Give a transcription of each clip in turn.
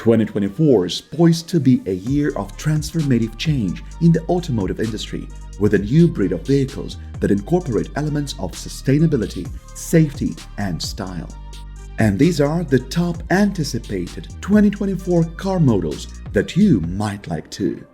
2024 is poised to be a year of transformative change in the automotive industry, with a new breed of vehicles that incorporate elements of sustainability, safety, and style. And these are the top anticipated 2024 car models that you might like too.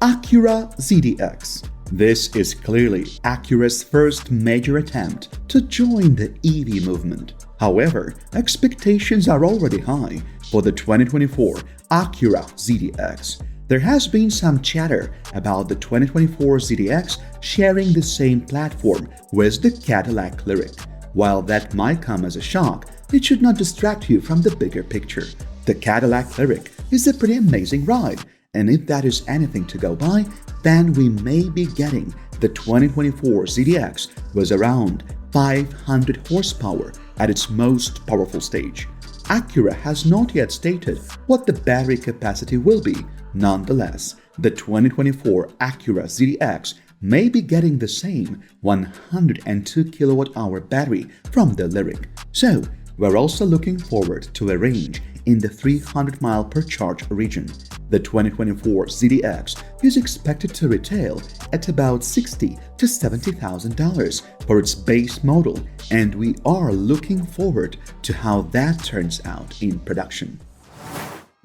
Acura ZDX. This is clearly Acura's first major attempt to join the EV movement. However, expectations are already high for the 2024 Acura ZDX. There has been some chatter about the 2024 ZDX sharing the same platform with the Cadillac Lyriq. While that might come as a shock, it should not distract you from the bigger picture. The Cadillac Lyriq is a pretty amazing ride, and if that is anything to go by, then we may be getting the 2024 ZDX with around 500 horsepower at its most powerful stage. Acura has not yet stated what the battery capacity will be. Nonetheless, the 2024 Acura ZDX may be getting the same 102 kWh battery from the Lyriq. So, we're also looking forward to a range in the 300 mile per charge region. The 2024 ZDX is expected to retail at about $60,000 to $70,000 for its base model, and we are looking forward to how that turns out in production.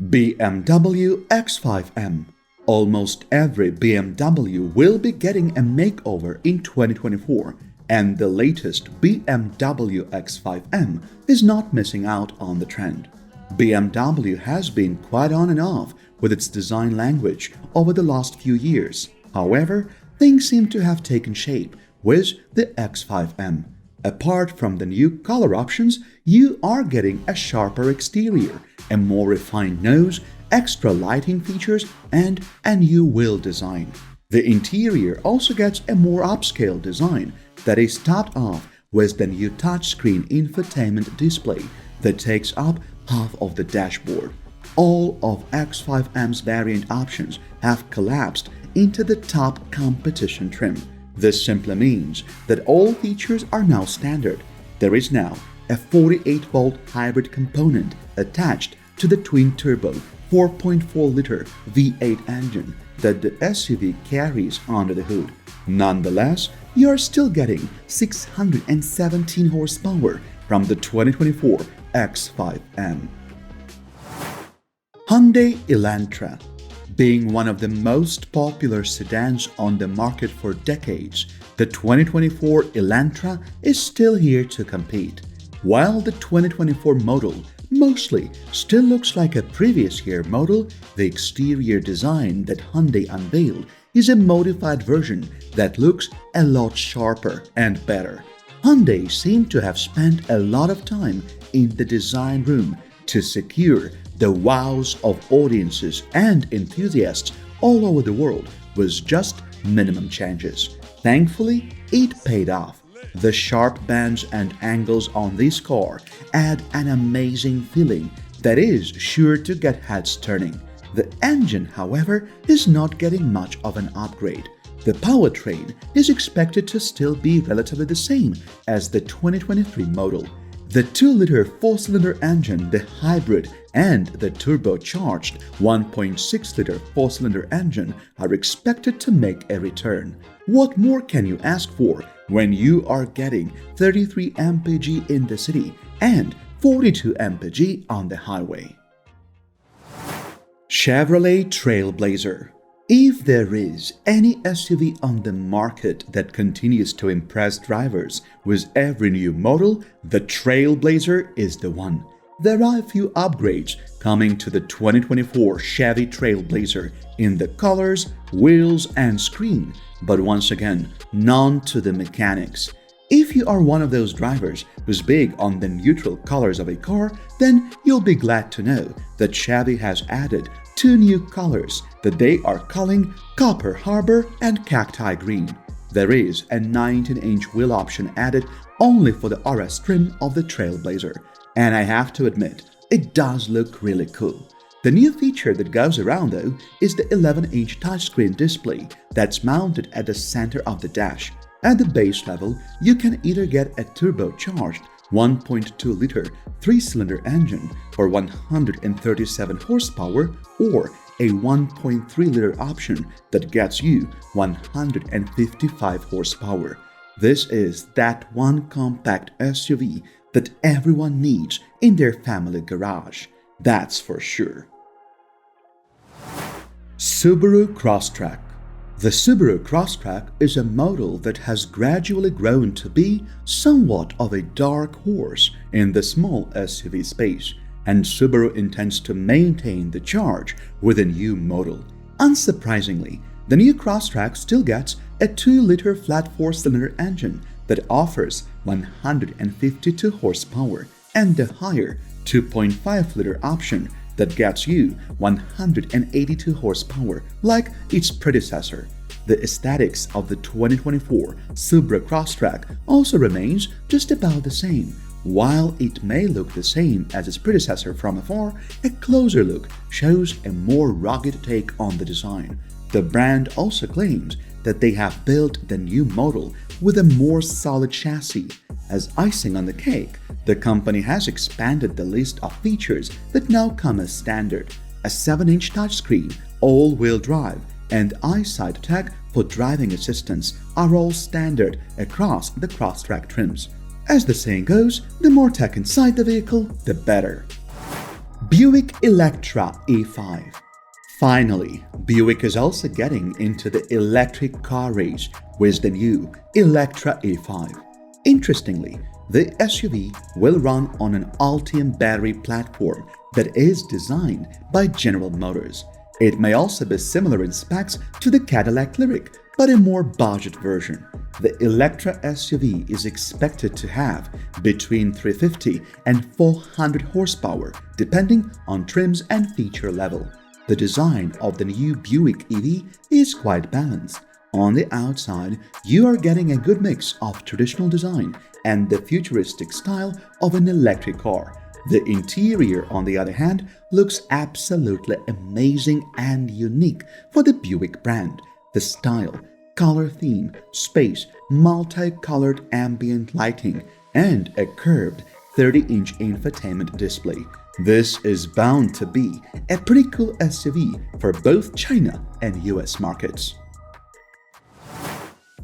BMW X5M. Almost every BMW will be getting a makeover in 2024, and the latest BMW X5M is not missing out on the trend. BMW has been quite on and off with its design language over the last few years. However, things seem to have taken shape with the X5M. Apart from the new color options, you are getting a sharper exterior, a more refined nose, extra lighting features, and a new wheel design. The interior also gets a more upscale design that is topped off with the new touchscreen infotainment display that takes up half of the dashboard. All of X5M's variant options have collapsed into the top competition trim. This simply means that all features are now standard. There is now a 48-volt hybrid component attached to the twin-turbo 4.4-liter V8 engine that the SUV carries under the hood. Nonetheless, you are still getting 617 horsepower from the 2024 X5M. Hyundai Elantra. Being one of the most popular sedans on the market for decades, the 2024 Elantra is still here to compete. While the 2024 model mostly still looks like a previous year model, the exterior design that Hyundai unveiled is a modified version that looks a lot sharper and better. Hyundai seemed to have spent a lot of time in the design room to secure the wows of audiences and enthusiasts all over the world with just minimum changes. Thankfully, it paid off. The sharp bends and angles on this car add an amazing feeling that is sure to get heads turning. The engine, however, is not getting much of an upgrade. The powertrain is expected to still be relatively the same as the 2023 model. The 2-liter 4-cylinder engine, the hybrid, and the turbocharged 1.6-liter 4-cylinder engine are expected to make a return. What more can you ask for when you are getting 33 mpg in the city and 42 mpg on the highway? Chevrolet TrailBlazer. If there is any SUV on the market that continues to impress drivers with every new model, the TrailBlazer is the one. There are a few upgrades coming to the 2024 Chevy TrailBlazer in the colors, wheels, and screen, but once again, none to the mechanics. If you are one of those drivers who's big on the neutral colors of a car, then you'll be glad to know that Chevy has added 2 new colors that they are calling Copper Harbor and Cacti Green. There is a 19-inch wheel option added only for the RS trim of the TrailBlazer, and I have to admit, it does look really cool. The new feature that goes around though is the 11-inch touchscreen display that's mounted at the center of the dash. At the base level, you can either get a turbocharged 1.2-liter 3-cylinder engine for 137 horsepower, or a 1.3-liter option that gets you 155 horsepower. This is that one compact SUV that everyone needs in their family garage, that's for sure. Subaru Crosstrek. The Subaru Crosstrek is a model that has gradually grown to be somewhat of a dark horse in the small SUV space, and Subaru intends to maintain the charge with a new model. Unsurprisingly, the new Crosstrek still gets a 2-liter flat 4-cylinder engine that offers 152 horsepower and the higher 2.5-liter option that gets you 182 horsepower like its predecessor. The aesthetics of the 2024 Subaru Crosstrek also remains just about the same. While it may look the same as its predecessor from afar, a closer look shows a more rugged take on the design. The brand also claims that they have built the new model with a more solid chassis. As icing on the cake, the company has expanded the list of features that now come as standard. A 7-inch touchscreen, all-wheel drive, and eyesight tech for driving assistance are all standard across the Crosstrek trims. As the saying goes, the more tech inside the vehicle, the better. Buick Electra E5. Finally, Buick is also getting into the electric car race with the new Electra E5. Interestingly, the SUV will run on an Ultium battery platform that is designed by General Motors. It may also be similar in specs to the Cadillac Lyriq, but a more budget version. The Electra SUV is expected to have between 350 and 400 horsepower, depending on trims and feature level. The design of the new Buick EV is quite balanced. On the outside, you are getting a good mix of traditional design and the futuristic style of an electric car. The interior, on the other hand, looks absolutely amazing and unique for the Buick brand. The style, color theme, space, multicolored ambient lighting, and a curved 30-inch infotainment display. This is bound to be a pretty cool SUV for both China and US markets.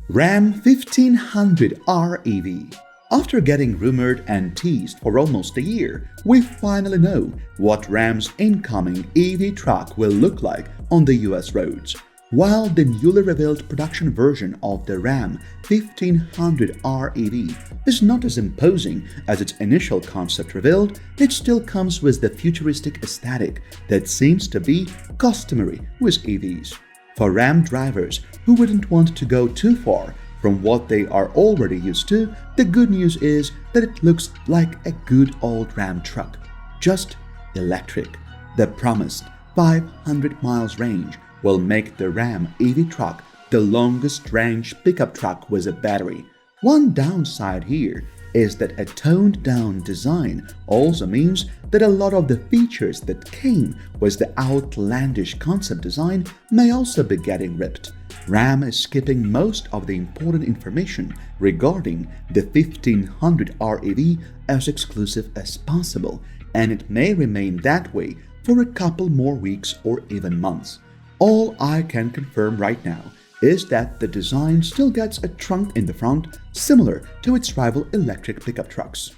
Ram 1500R EV. After getting rumored and teased for almost a year, we finally know what Ram's incoming EV truck will look like on the US roads. While the newly revealed production version of the Ram 1500R EV is not as imposing as its initial concept revealed, it still comes with the futuristic aesthetic that seems to be customary with EVs. For Ram drivers who wouldn't want to go too far from what they are already used to, the good news is that it looks like a good old Ram truck, just electric. The promised 500 miles range will make the Ram EV truck the longest range pickup truck with a battery. One downside here is that a toned-down design also means that a lot of the features that came with the outlandish concept design may also be getting ripped. Ram is skipping most of the important information regarding the 1500R EV as exclusive as possible, and it may remain that way for a couple more weeks or even months. All I can confirm right now is that the design still gets a trunk in the front similar to its rival electric pickup trucks.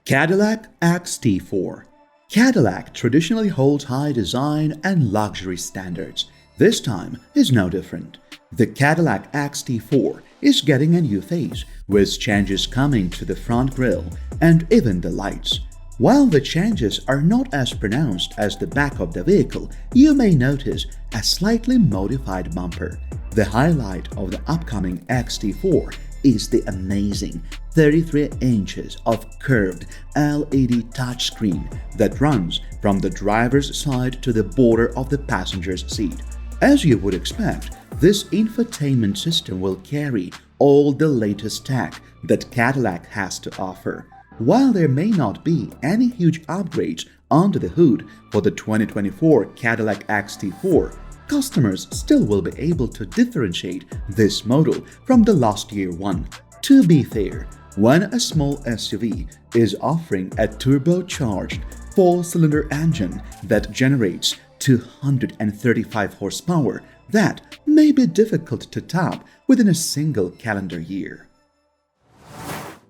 Cadillac XT4. Cadillac traditionally holds high design and luxury standards. This time is no different. The Cadillac XT4 is getting a new face, with changes coming to the front grille and even the lights. While the changes are not as pronounced as the back of the vehicle, you may notice a slightly modified bumper. The highlight of the upcoming XT4 is the amazing 33 inches of curved LED touchscreen that runs from the driver's side to the border of the passenger's seat. As you would expect, this infotainment system will carry all the latest tech that Cadillac has to offer. While there may not be any huge upgrades under the hood for the 2024 Cadillac XT4, customers still will be able to differentiate this model from the last year one. To be fair, when a small SUV is offering a turbocharged 4-cylinder engine that generates 235 horsepower that may be difficult to top within a single calendar year.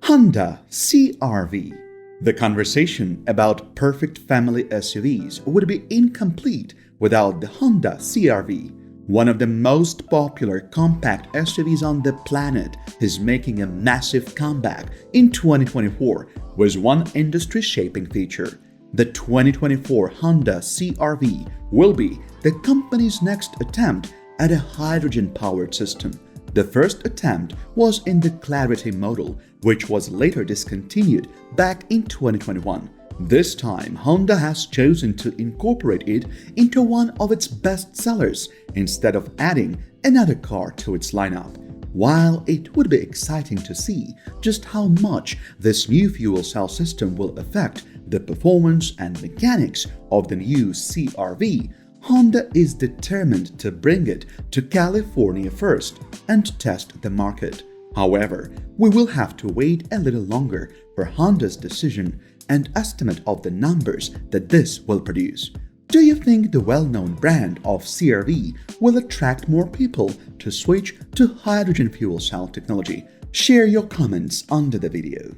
Honda CR-V. The conversation about perfect family SUVs would be incomplete without the Honda CR-V. One of the most popular compact SUVs on the planet is making a massive comeback in 2024 with one industry-shaping feature. The 2024 Honda CR-V will be the company's next attempt at a hydrogen-powered system. The first attempt was in the Clarity model, which was later discontinued back in 2021. This time, Honda has chosen to incorporate it into one of its best sellers instead of adding another car to its lineup. While it would be exciting to see just how much this new fuel cell system will affect the performance and mechanics of the new CR-V, Honda is determined to bring it to California first and test the market. However, we will have to wait a little longer for Honda's decision and estimate of the numbers that this will produce. Do you think the well-known brand of CR-V will attract more people to switch to hydrogen fuel cell technology? Share your comments under the video.